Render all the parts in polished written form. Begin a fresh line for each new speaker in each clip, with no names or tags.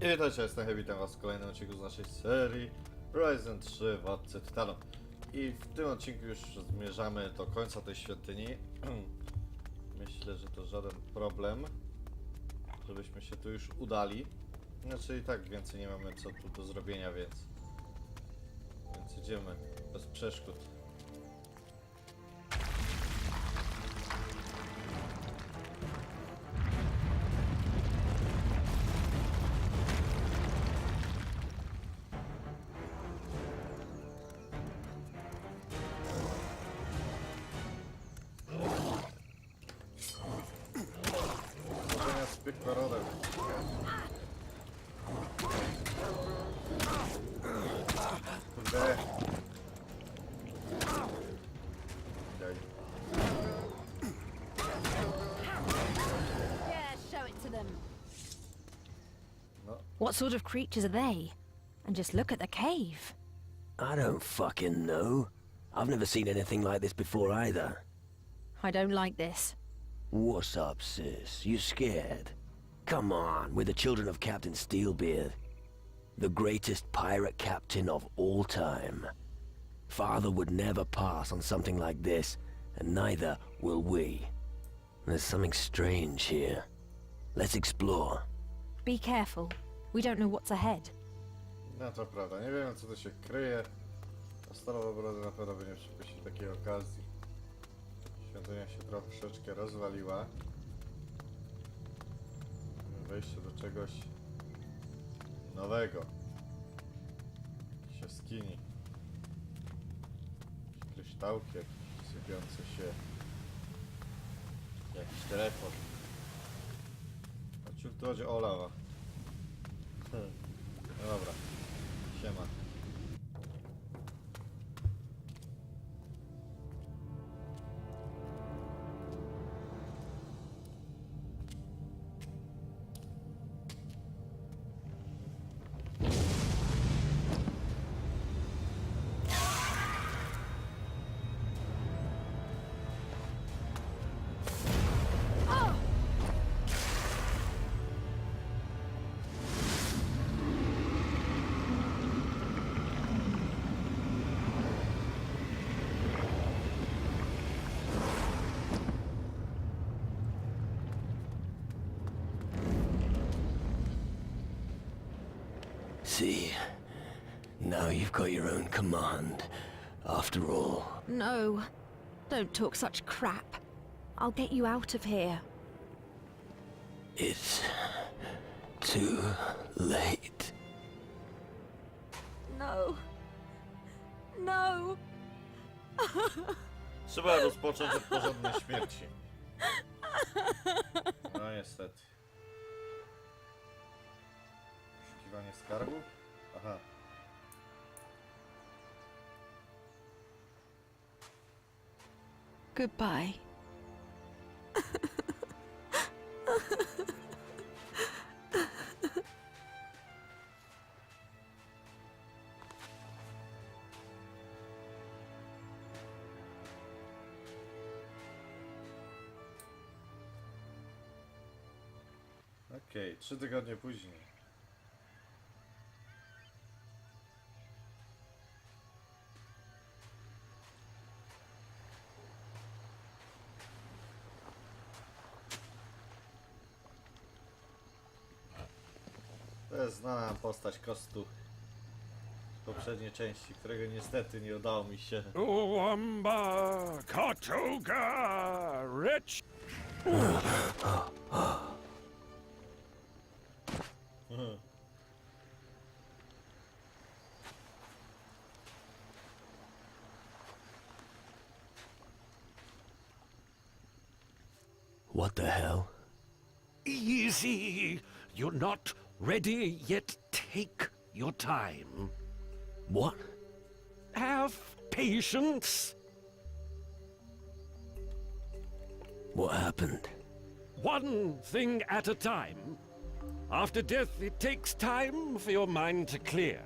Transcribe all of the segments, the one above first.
I witajcie, jestem witam was w kolejnym odcinku z naszej serii Ryzen 3 Władcy Tytanów. I w tym odcinku już zmierzamy do końca tej świątyni. Myślę, że to żaden problem, żebyśmy się tu już udali. Znaczy i tak więcej nie mamy co tu do zrobienia, więc idziemy bez przeszkód. Piekła rodem. Kurde. Daj.
Yeah, show it to them.
No.
What sort of creatures are they? And just look at the cave.
I don't fucking know. I've never seen anything like this before either.
I don't like this.
What's up, sis? You scared? Come on, we're the children of Captain Steelbeard, the greatest pirate captain of all time. Father would never pass on something like this, and neither will we. There's something strange here. Let's explore.
Be careful. We don't know what's ahead.
No to prawda, nie wiem co tu się kryje. A stara obrody na pewno by nie przepuścić takiej okazji. Świątynia się troszeczkę rozwaliła. Wejście do czegoś nowego. Jakieś jaskini. Jakieś kryształki, jakieś sypiące się. Jakiś telefon. A ciut tu chodzi o lawa. No dobra. Siema.
See, now you've got your own command, after all.
No. Don't talk such crap. I'll get you out of here.
It's too late.
No. No.
Trzeba rozpocząć od porządnej śmierci. No niestety. Poszukiwanie skarbu? Aha.
Goodbye.
Okej, 3 tygodnie później. To jest znana postać Kostu z poprzedniej części, którego niestety nie udało mi się.
Uwamba, Katoga, Rich.
What the hell?
Easy. You're not ready yet. Take your time.
What?
Have patience.
What happened?
One thing at a time. After death, it takes time for your mind to clear.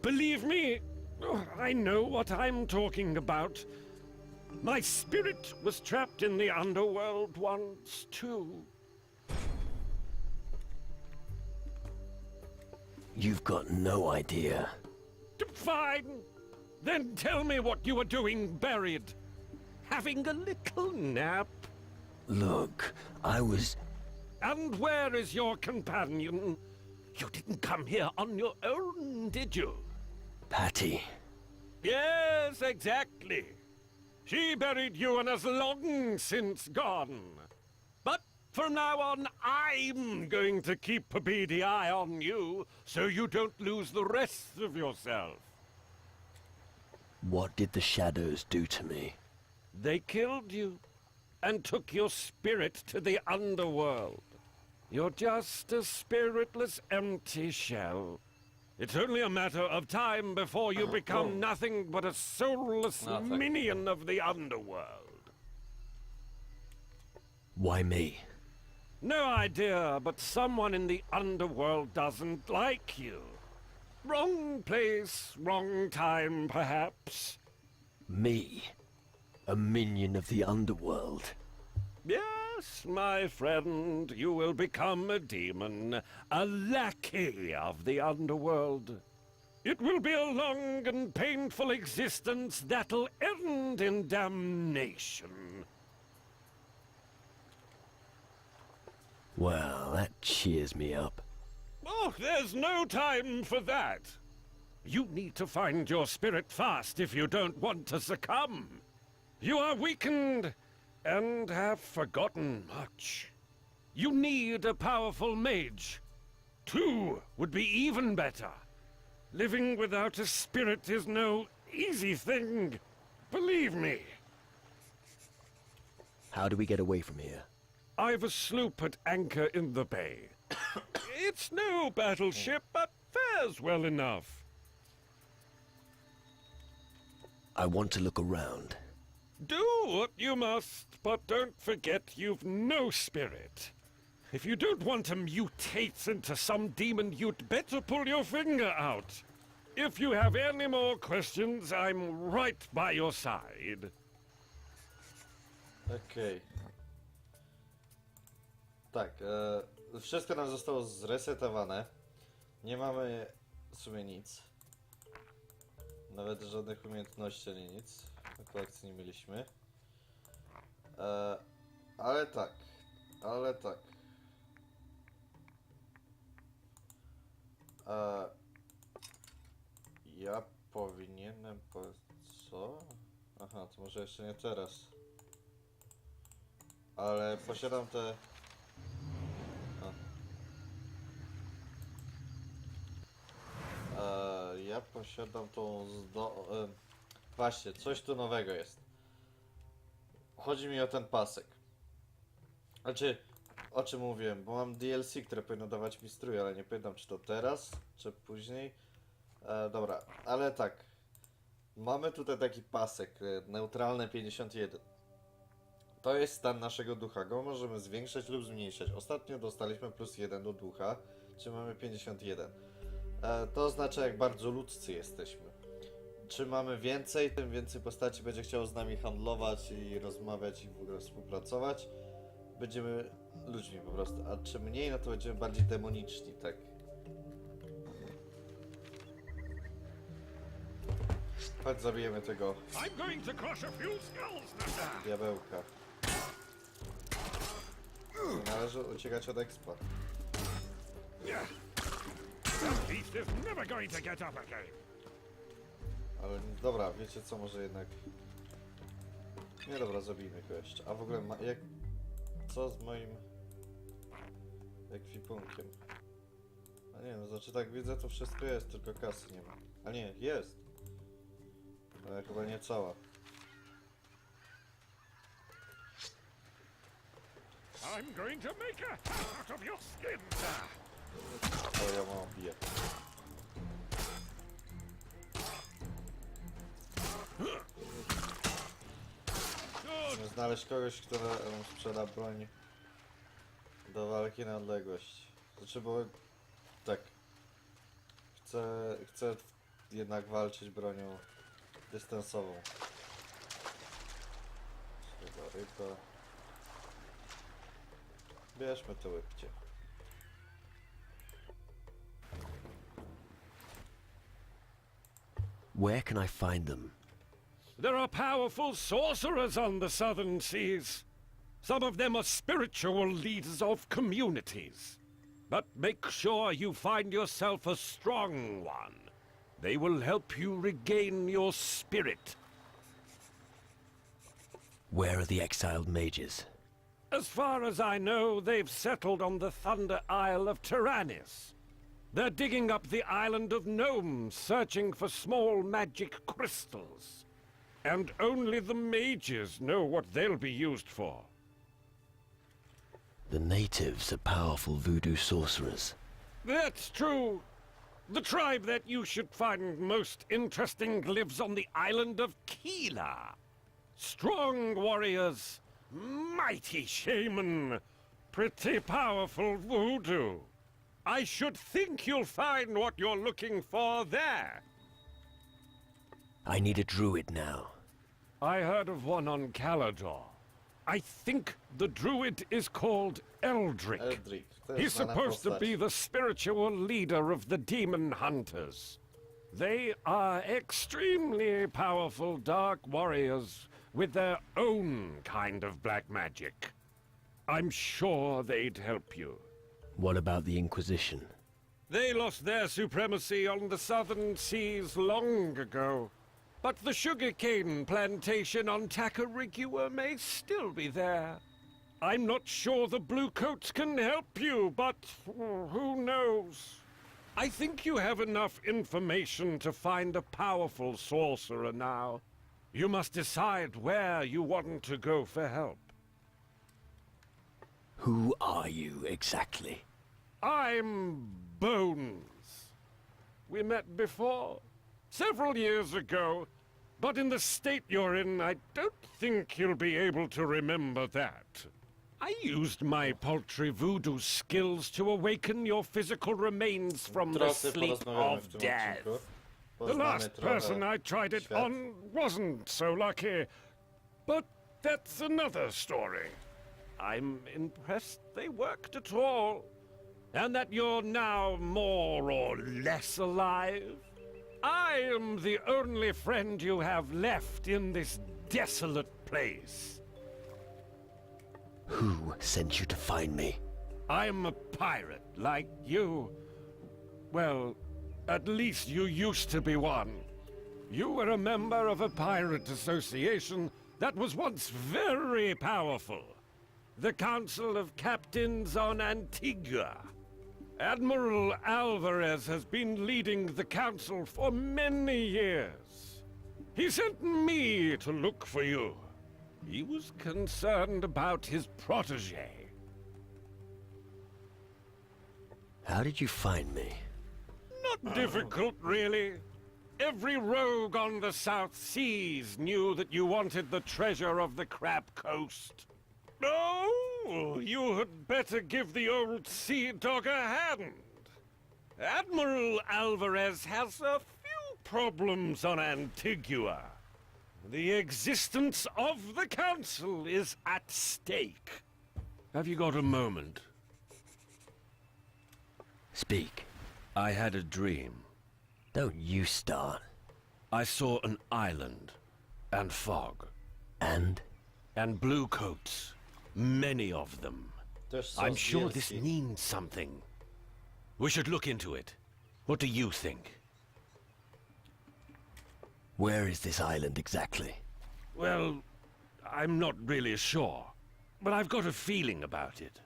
Believe me, I know what I'm talking about. My spirit was trapped in the underworld once, too.
You've got no idea.
Fine. Then tell me what you were doing buried. Having a little nap?
Look, I was...
And where is your companion? You didn't come here on your own, did you?
Patty.
Yes, exactly. She buried you and has long since gone. But from now on, I'm going to keep a beady eye on you, so you don't lose the rest of yourself.
What did the shadows do to me?
They killed you, and took your spirit to the underworld. You're just a spiritless, empty shell. It's only a matter of time before you become nothing but a soulless minion of the underworld.
Why me?
No idea, but someone in the underworld doesn't like you. Wrong place, wrong time, perhaps.
Me? A minion of the underworld?
Yes, my friend, you will become a demon, a lackey of the underworld. It will be a long and painful existence that'll end in damnation.
Well, that cheers me up.
Oh, there's no time for that. You need to find your spirit fast if you don't want to succumb. You are weakened and have forgotten much. You need a powerful mage. 2 would be even better. Living without a spirit is no easy thing. Believe me.
How do we get away from here?
I've a sloop at anchor in the bay. It's no battleship, but fares well enough.
I want to look around.
Do what you must, but don't forget you've no spirit. If you don't want to mutate into some demon, you'd better pull your finger out. If you have any more questions, I'm right by your side.
Okej. Tak, wszystko nam zostało zresetowane. Nie mamy w sumie nic. Nawet żadnych umiejętności ani nic. Na kolekcji nie mieliśmy. Ale tak. Ja powinienem co? Aha, to może jeszcze nie teraz. Ale posiadam te... ja posiadam tą właśnie, coś tu nowego jest. Chodzi mi o ten pasek. Znaczy, o czym mówiłem, bo mam DLC, które powinno dawać mi strój, ale nie pamiętam czy to teraz, czy później. Dobra, ale tak. Mamy tutaj taki pasek, neutralny 51. To jest stan naszego ducha, go możemy zwiększać lub zmniejszać. Ostatnio dostaliśmy +1 do ducha, czyli mamy 51. To oznacza jak bardzo ludzcy jesteśmy. Czy mamy więcej, tym więcej postaci będzie chciało z nami handlować i rozmawiać i w ogóle współpracować. Będziemy ludźmi po prostu, a czy mniej, no to będziemy bardziej demoniczni, tak. Chodź zabijemy tego diabełka. Nie należy uciekać od expa. Ale dobra, wiecie co, może jednak... Nie dobra, zabijmy go jeszcze. A w ogóle co z moim ekwipunkiem? A nie, no znaczy tak widzę, to wszystko jest, tylko kasy nie ma. A nie, jest! Ale chyba nie cała.
I'm going to make a hat out of your skin.
To ja mam bije. Musimy znaleźć kogoś, kto nam sprzeda broń do walki na odległość. Znaczy, bo tak. Chcę jednak walczyć bronią dystansową. Ryba. Bierzmy to łybcie.
Where can I find them?
There are powerful sorcerers on the southern seas. Some of them are spiritual leaders of communities. But make sure you find yourself a strong one. They will help you regain your spirit.
Where are the exiled mages?
As far as I know, they've settled on the Thunder Isle of Tyrannus. They're digging up the island of Gnomes, searching for small magic crystals. And only the mages know what they'll be used for.
The natives are powerful voodoo sorcerers.
That's true. The tribe that you should find most interesting lives on the island of Keela. Strong warriors, mighty shaman, pretty powerful voodoo. I should think you'll find what you're looking for there.
I need a druid now.
I heard of one on Calador. I think the druid is called Eldrick.
Eldrick. To
He's
jest znana
supposed to
postać.
be the spiritual leader of the demon hunters. They are extremely powerful dark warriors with their own kind of black magic. I'm sure they'd help you.
What about the Inquisition?
They lost their supremacy on the southern seas long ago. But the sugarcane plantation on Tacarigua may still be there. I'm not sure the Bluecoats can help you, but who knows? I think you have enough information to find a powerful sorcerer now. You must decide where you want to go for help.
Who are you exactly?
I'm Bones. We met before, several years ago, but in the state you're in, I don't think you'll be able to remember that. I used my paltry voodoo skills to awaken your physical remains from the
Trochę
sleep
porozmawiamy w
of
tym
death.
odcinku.
The
Poznamy
last person
trochę
I tried it
świat.
on wasn't so lucky, but that's another story. I'm impressed they worked at all, and that you're now more or less alive. I am the only friend you have left in this desolate place.
Who sent you to find me?
I'm a pirate, like you. Well, at least you used to be one. You were a member of a pirate association that was once very powerful. The Council of Captains on Antigua. Admiral Alvarez has been leading the council for many years. He sent me to look for you. He was concerned about his protege.
How did you find me?
Not difficult, really. Every rogue on the South Seas knew that you wanted the treasure of the Crab Coast. Oh, you had better give the old sea dog a hand. Admiral Alvarez has a few problems on Antigua. The existence of the Council is at stake. Have you got a moment?
Speak.
I had a dream.
Don't you start.
I saw an island, and fog,
And?
and blue coats. Many of them.
Też są
I'm sure this
zbierski.
means something. We should look into it. What do you think?
Where is this island exactly?
Well, I'm not really sure, but I've got a feeling about it.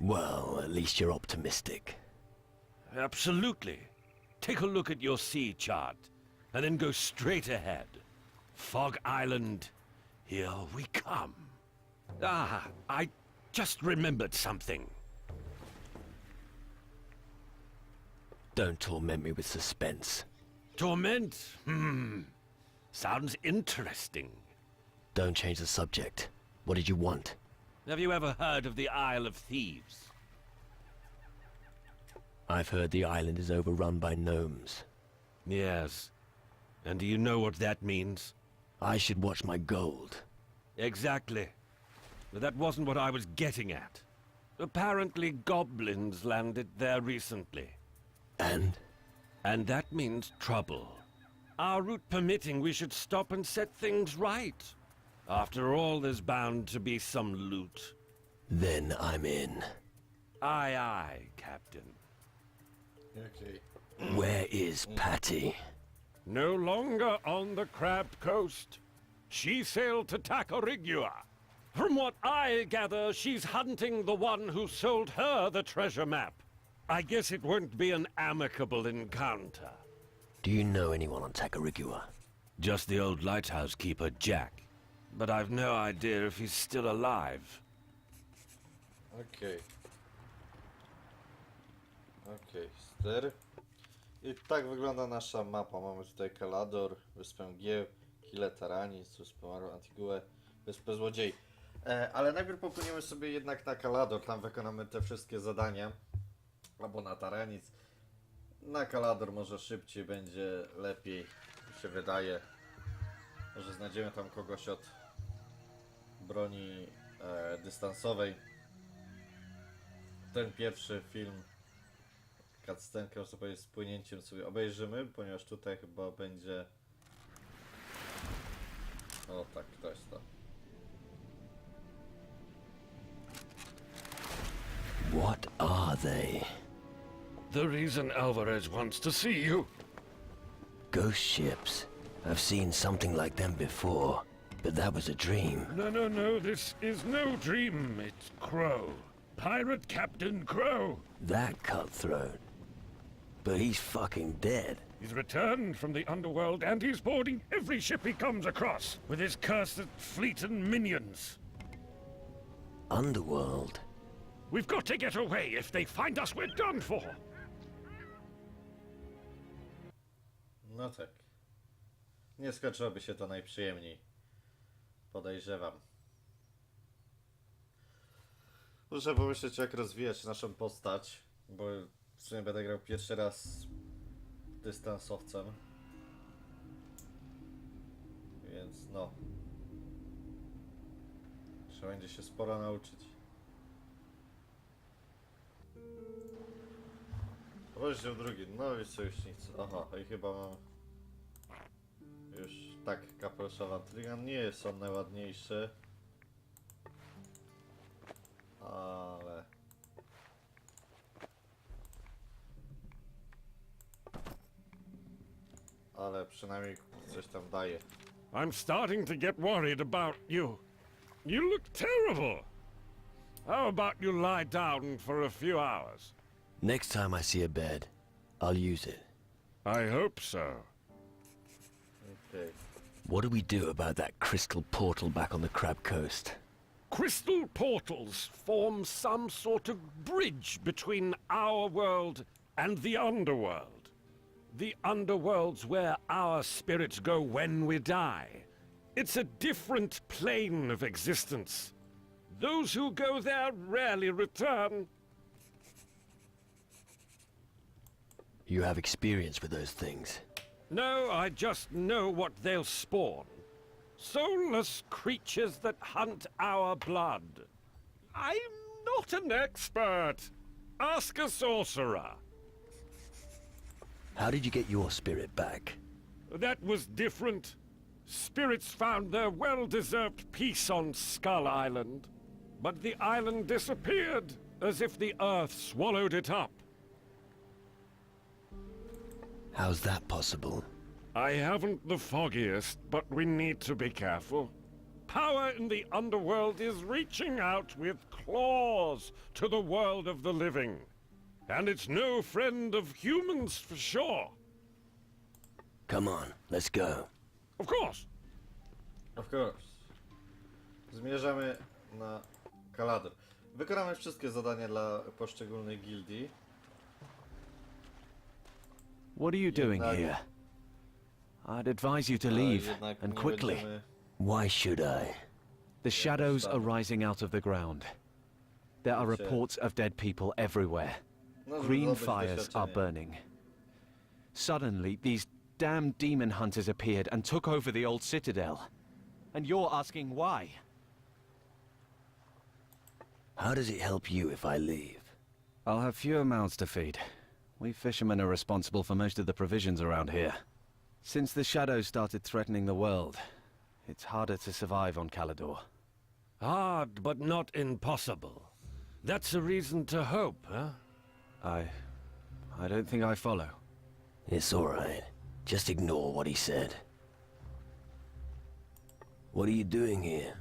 Well, at least you're optimistic.
Absolutely. Take a look at your sea chart, and then go straight ahead. Fog Island, here we come. Ah, I just remembered something.
Don't torment me with suspense.
Torment? Sounds interesting.
Don't change the subject. What did you want?
Have you ever heard of the Isle of Thieves?
I've heard the island is overrun by gnomes.
Yes. And do you know what that means?
I should watch my gold.
Exactly. But that wasn't what I was getting at. Apparently goblins landed there recently.
And?
And that means trouble. Our route permitting, we should stop and set things right. After all, there's bound to be some loot.
Then I'm in.
Aye, aye, Captain.
Okej.
Where is Patty?
No longer on the Crab Coast. She sailed to Tacarigua. From what I gather, she's hunting the one who sold her the treasure map. I guess it won't be an amicable encounter.
Do you know anyone on Tacarigua?
Just the old lighthouse keeper, Jack. But I've no idea if he's still alive.
Okej. Okej, ster. I tak wygląda nasza mapa. Mamy tutaj Kalador, Wyspę Gieł, Kile Taranis, Wyspę Antiguę, Wyspę Złodziei. Ale najpierw popłyniemy sobie jednak na Kalador, tam wykonamy te wszystkie zadania. Albo na Taranis. Na Kalador może szybciej będzie, lepiej mi się wydaje. Może znajdziemy tam kogoś od broni dystansowej. Ten pierwszy film, cutscenkę, można powiedzieć, z płynięciem sobie obejrzymy, ponieważ tutaj chyba będzie... O tak, to jest to.
What are they?
The reason Alvarez wants to see you.
Ghost ships. I've seen something like them before, but that was a dream.
No, this is no dream. It's Crow. Pirate Captain Crow.
That cutthroat. But he's fucking dead.
He's returned from the underworld and he's boarding every ship he comes across with his cursed fleet and minions.
Underworld?
We've got to get away. If they find us, we're done for.
No tak. Nie skończyłoby się to najprzyjemniej. Podejrzewam. Muszę pomyśleć, jak rozwijać naszą postać, bo w sumie będę grał pierwszy raz dystansowcem. Więc no. Trzeba będzie się sporo nauczyć. Rozdział drugi, nowi sojusznicy. Aha, i chyba mam... Już tak, kapeluszowa trygan. Nie jest on najładniejszy. Ale... Ale przynajmniej coś tam daje.
I'm starting to get worried about you. You look terrible. How about you lie down for a few hours?
Next time I see a bed, I'll use it.
I hope so.
Okay.
What do we do about that crystal portal back on the Crab Coast?
Crystal portals form some sort of bridge between our world and the underworld. The underworld's where our spirits go when we die. It's a different plane of existence. Those who go there rarely return.
You have experience with those things.
No, I just know what they'll spawn. Soulless creatures that hunt our blood. I'm not an expert. Ask a sorcerer.
How did you get your spirit back?
That was different. Spirits found their well-deserved peace on Skull Island. But the island disappeared, as if the earth swallowed it up.
How's that possible?
I haven't the foggiest, but we need to be careful. Power in the underworld is reaching out with claws to the world of the living. And it's no friend of humans for sure.
Come on, let's go.
Of course.
Of course. Zmierzamy na Kalador. Wykonamy wszystkie zadania dla poszczególnych gildii.
What are you doing here? I'd advise you to leave,
Jednak
and
nie
quickly.
będziemy-
Why should I?
The shadows are rising out of the ground. There are
Sure.
reports of dead people everywhere.
No, żeby
Green
zdobyć
fires are
doświadczenie.
burning. Suddenly, these damned demon hunters appeared and took over the old citadel. And you're asking why?
How does it help you if I leave?
I'll have fewer mouths to feed. We fishermen are responsible for most of the provisions around here. Since the shadows started threatening the world, it's harder to survive on Calador.
Hard, but not impossible. That's a reason to hope, huh?
I don't think I follow.
It's all right. Just ignore what he said. What are you doing here?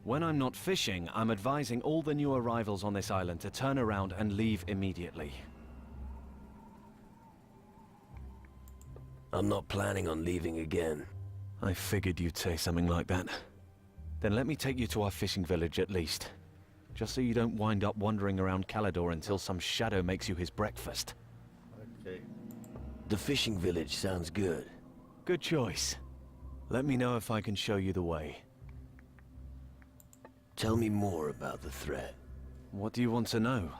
When I'm not fishing, I'm advising all the new arrivals on this island to turn around and leave immediately.
I'm not planning on leaving again.
I figured you'd say something like that. Then let me take you to our fishing village at least. Just so you don't wind up wandering around Calador until some shadow makes you his breakfast.
Okej.
The fishing village sounds good.
Good choice. Let me know if I can show you the way.
Tell me more about the threat.
What do you want to know?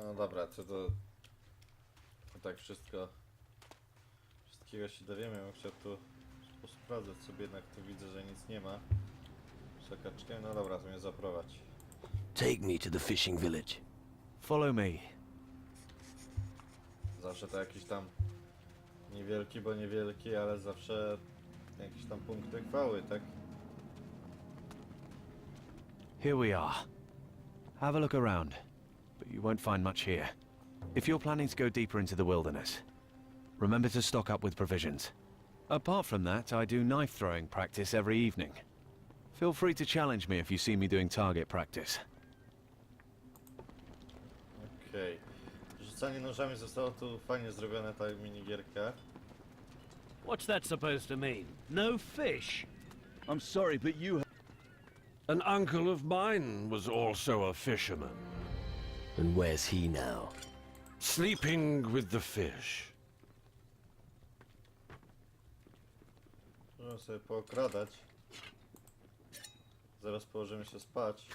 No dobra, to tak wszystkiego się dowiemy. Ja bym chciał tu posprawdzać sobie, jednak tu widzę, że nic nie ma. Przekaczkiem, no dobra, to mnie zaprowadź.
Take me to the fishing village.
Follow me.
Zawsze to jakiś tam niewielki, bo niewielki, ale zawsze jakieś tam punkty chwały, tak?
Here we are. Have a look around, but you won't find much here. If you're planning to go deeper into the wilderness, remember to stock up with provisions. Apart from that, I do knife throwing practice every evening. Feel free to challenge me if you see me doing target practice.
Okej. Rzucanie nożami zostało tu fajnie zrobione, ta minigierka.
What's that supposed to mean? No fish?
I'm sorry, but you...
An uncle of mine was also a fisherman,
And where's he now?
sleeping with the fish.
Możemy sobie pookradać. Zaraz położymy się spać.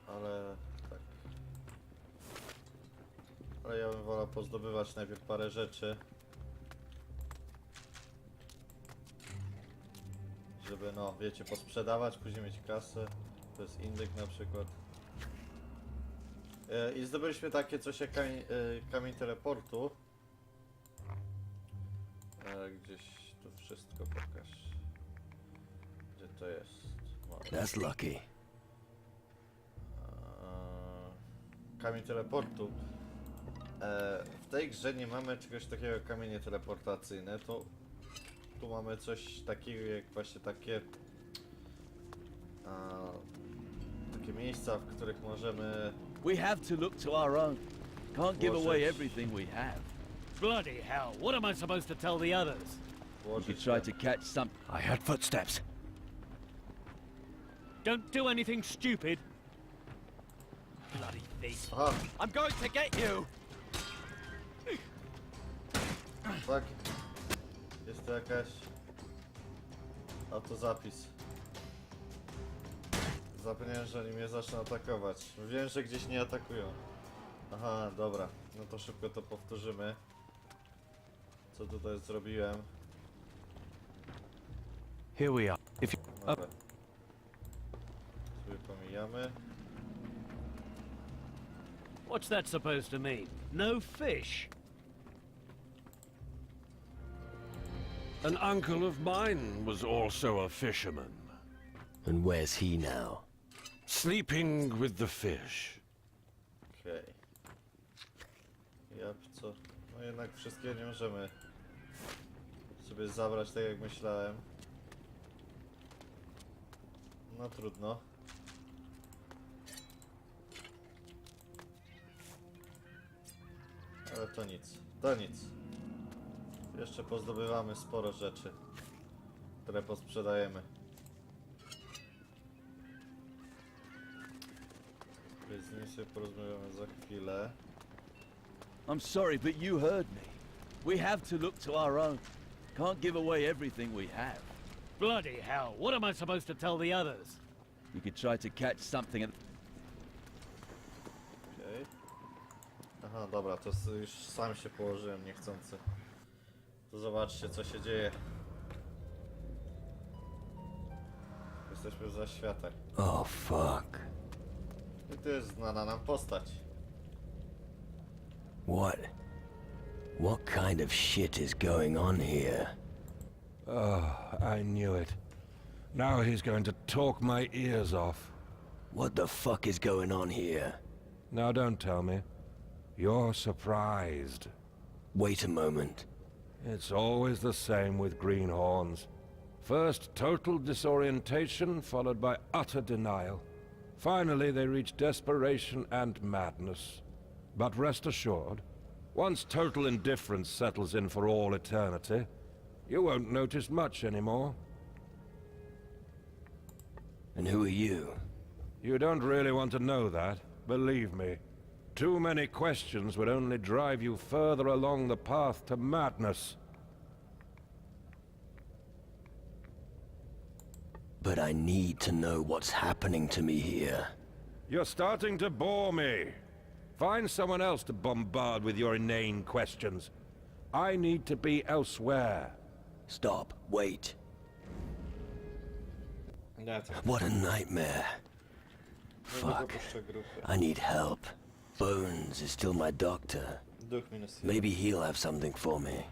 Ale tak. Ale ja bym wolał pozdobywać najpierw parę rzeczy. Żeby, no wiecie, posprzedawać, później mieć kasę. To jest indyk na przykład. I zdobyliśmy takie coś jak kamień teleportu. Gdzieś tu wszystko pokaż. Gdzie to jest? Wow.
That's lucky.
Kamień teleportu. W tej grze nie mamy czegoś takiego jak kamienie teleportacyjne, to tu mamy coś takiego jak właśnie takie takie miejsca, w których możemy
We have to look to our own. Can't give away
Włożyć-
everything we have.
Bloody hell, what am I supposed to tell the others?
You
włożyć
could try to catch some...
I heard footsteps.
Don't do anything stupid. Bloody thief.
Aha,
I'm going to get you!
tak. Jest to jakaś autozapis. Zapomniałem, że oni mnie zaczną atakować. Wiem, że gdzieś nie atakują. Aha, dobra. No to szybko to powtórzymy. Co tutaj zrobiłem?
Here we are. If you...
Dobra. Sobie pomijamy.
What's that supposed to mean? No fish?
An uncle of mine was also a fisherman,
And where's he now?
sleeping with the fish.
Okej. Ja co? No jednak wszystkiego nie możemy sobie zabrać tak jak myślałem. No trudno. Ale to nic. To nic. Jeszcze pozdobywamy sporo rzeczy, które posprzedajemy. Więc z nim sobie porozmawiamy za chwilę.
I'm sorry, but you heard me. We have to look to our own. Can't give away everything we have.
Bloody hell, what am I supposed to tell the others?
You could try to catch something and...
Okej. Aha, dobra, to już sam się położyłem niechcący. To zobaczcie, co się dzieje. Jesteśmy w zaświatach.
Oh, fuck.
I to jest znana nam postać.
What? What kind of shit is going on here?
Oh, I knew it. Now he's going to talk my ears off.
What the fuck is going on here?
Now don't tell me. You're surprised.
Wait a moment.
It's always the same with greenhorns. First, total disorientation, followed by utter denial. Finally, they reach desperation and madness. But rest assured, once total indifference settles in for all eternity, you won't notice much anymore.
And who are you?
You don't really want to know that, believe me. Too many questions would only drive you further along the path to madness.
But I need to know what's happening to me here.
You're starting to bore me. Find someone else to bombard with your inane questions. I need to be elsewhere.
Stop. Wait.
That's it.
What a nightmare.
No
Fuck.
dopuszczę grupy.
I need help. Bones is still my doctor.
Duch minus 1.
Maybe he'll have something for me.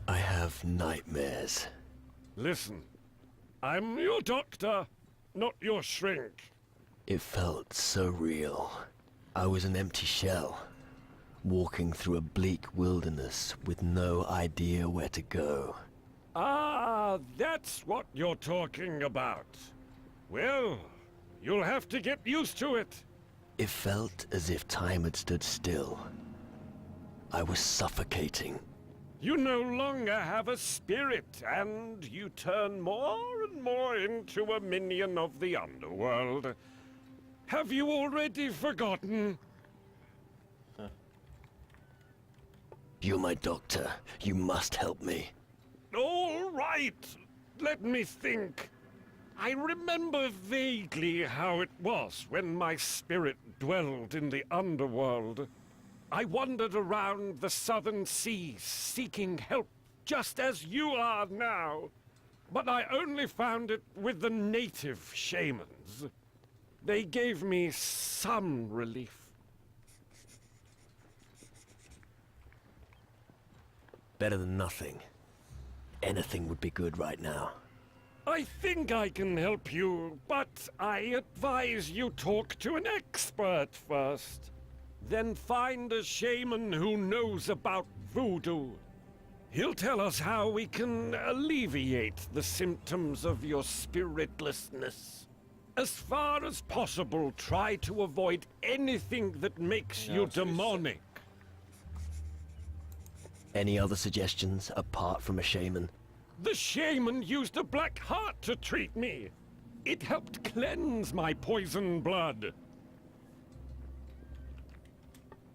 I have nightmares.
Listen, I'm your doctor, not your shrink.
It felt so real. I was an empty shell, walking through a bleak wilderness with no idea where to go.
Ah, that's what you're talking about. Well, you'll have to get used to it.
It felt as if time had stood still. I was suffocating.
You no longer have a spirit, and you turn more and more into a minion of the underworld. Have you already forgotten?
You're my doctor. You must help me.
All right. Let me think. I remember vaguely how it was when my spirit dwelled in the underworld. I wandered around the southern seas seeking help, just as you are now. But I only found it with the native shamans. They gave me some relief.
Better than nothing. Anything would be good right now.
I think I can help you, but I advise you talk to an expert first. Then find a shaman who knows about voodoo. He'll tell us how we can alleviate the symptoms of your spiritlessness. As far as possible, try to avoid anything that makes you demonic.
Any other suggestions apart from a shaman?
The shaman used a black heart to treat me. It helped cleanse my poison blood.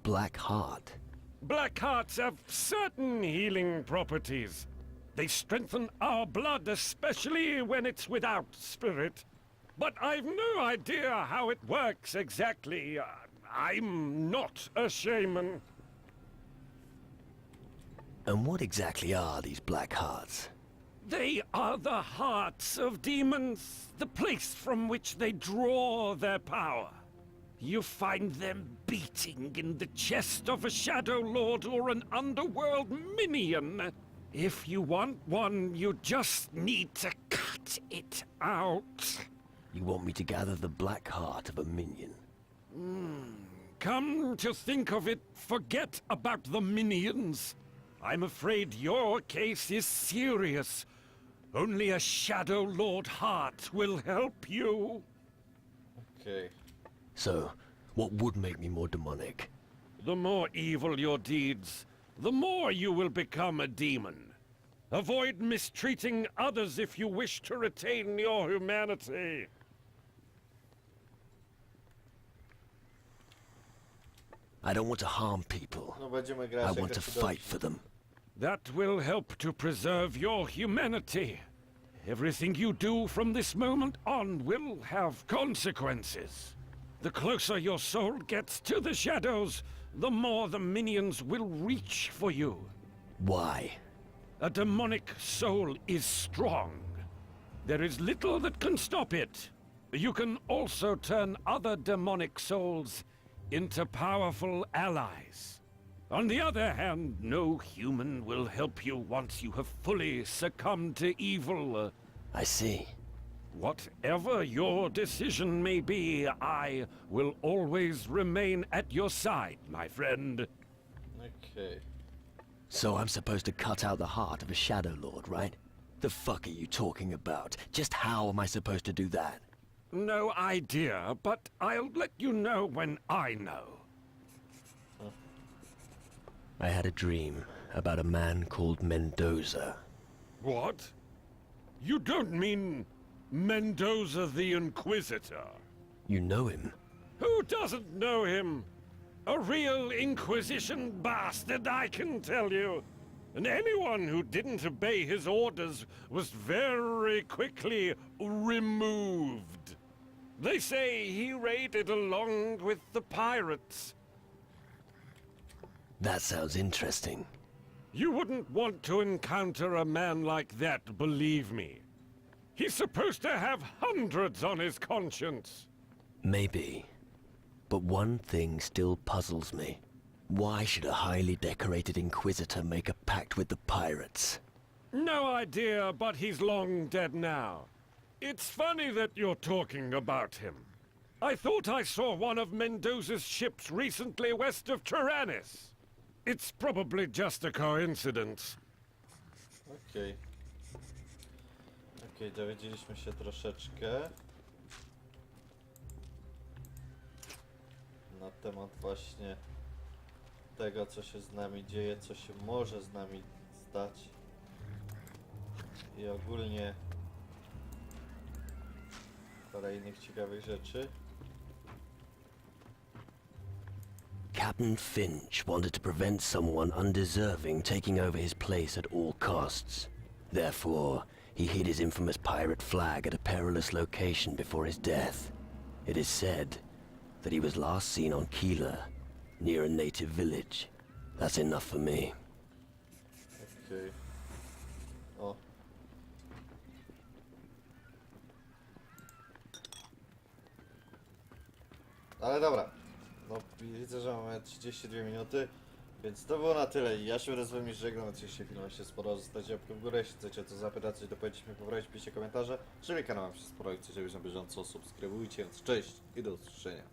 Black heart?
Black hearts have certain healing properties. They strengthen our blood, especially when it's without spirit. But I've no idea how it works exactly. I'm not a shaman.
And what exactly are these black hearts?
They are the hearts of demons, the place from which they draw their power. You find them beating in the chest of a Shadow Lord or an underworld minion. If you want one, you just need to cut it out.
You want me to gather the black heart of a minion?
Come to think of it, forget about the minions. I'm afraid your case is serious. Only a Shadow Lord heart will help you.
Okej.
So, what would make me more demonic?
The more evil your deeds, the more you will become a demon. Avoid mistreating others if you wish to retain your humanity.
I don't want to harm people.
No będziemy grać
I
jak
want to
nasi
fight
dobrzy.
for them.
That will help to preserve your humanity. Everything you do from this moment on will have consequences. The closer your soul gets to the shadows, the more the minions will reach for you.
Why?
A demonic soul is strong. There is little that can stop it. You can also turn other demonic souls into powerful allies. On the other hand, no human will help you once you have fully succumbed to evil.
I see.
Whatever your decision may be, I will always remain at your side, my friend.
Okej.
So I'm supposed to cut out the heart of a Shadow Lord, right? The fuck are you talking about? Just how am I supposed to do that?
No idea, but I'll let you know when I know.
I had a dream about a man called Mendoza.
What? You don't mean Mendoza the Inquisitor?
You know him?
Who doesn't know him? A real Inquisition bastard, I can tell you. And anyone who didn't obey his orders was very quickly removed. They say he raided along with the pirates.
That sounds interesting.
You wouldn't want to encounter a man like that, believe me. He's supposed to have hundreds on his conscience.
Maybe. But one thing still puzzles me. Why should a highly decorated Inquisitor make a pact with the pirates?
No idea, but he's long dead now. It's funny that you're talking about him. I thought I saw one of Mendoza's ships recently west of Tyrannus. It's probably just a coincidence.
Okej. Okej, dowiedzieliśmy się troszeczkę na temat właśnie tego, co się z nami dzieje, co się może z nami stać i ogólnie parę innych ciekawych rzeczy.
Captain Finch wanted to prevent someone undeserving taking over his place at all costs. Therefore, he hid his infamous pirate flag at a perilous location before his death. It is said that he was last seen on Keeler, near a native village. That's enough for me.
Okej. O. Ale dobra. No widzę, że mamy 32 minuty, więc to było na tyle. Ja się wraz z wami żegnam, jeśli się film się spodobał, zostawcie łapkę w górę, jeśli chcecie to zapytać, coś dopowiedzieć mi poprawić, piszcie komentarze. Jeżeli kanał wam się spodobał i chcecie być na bieżąco, subskrybujcie, więc cześć i do usłyszenia.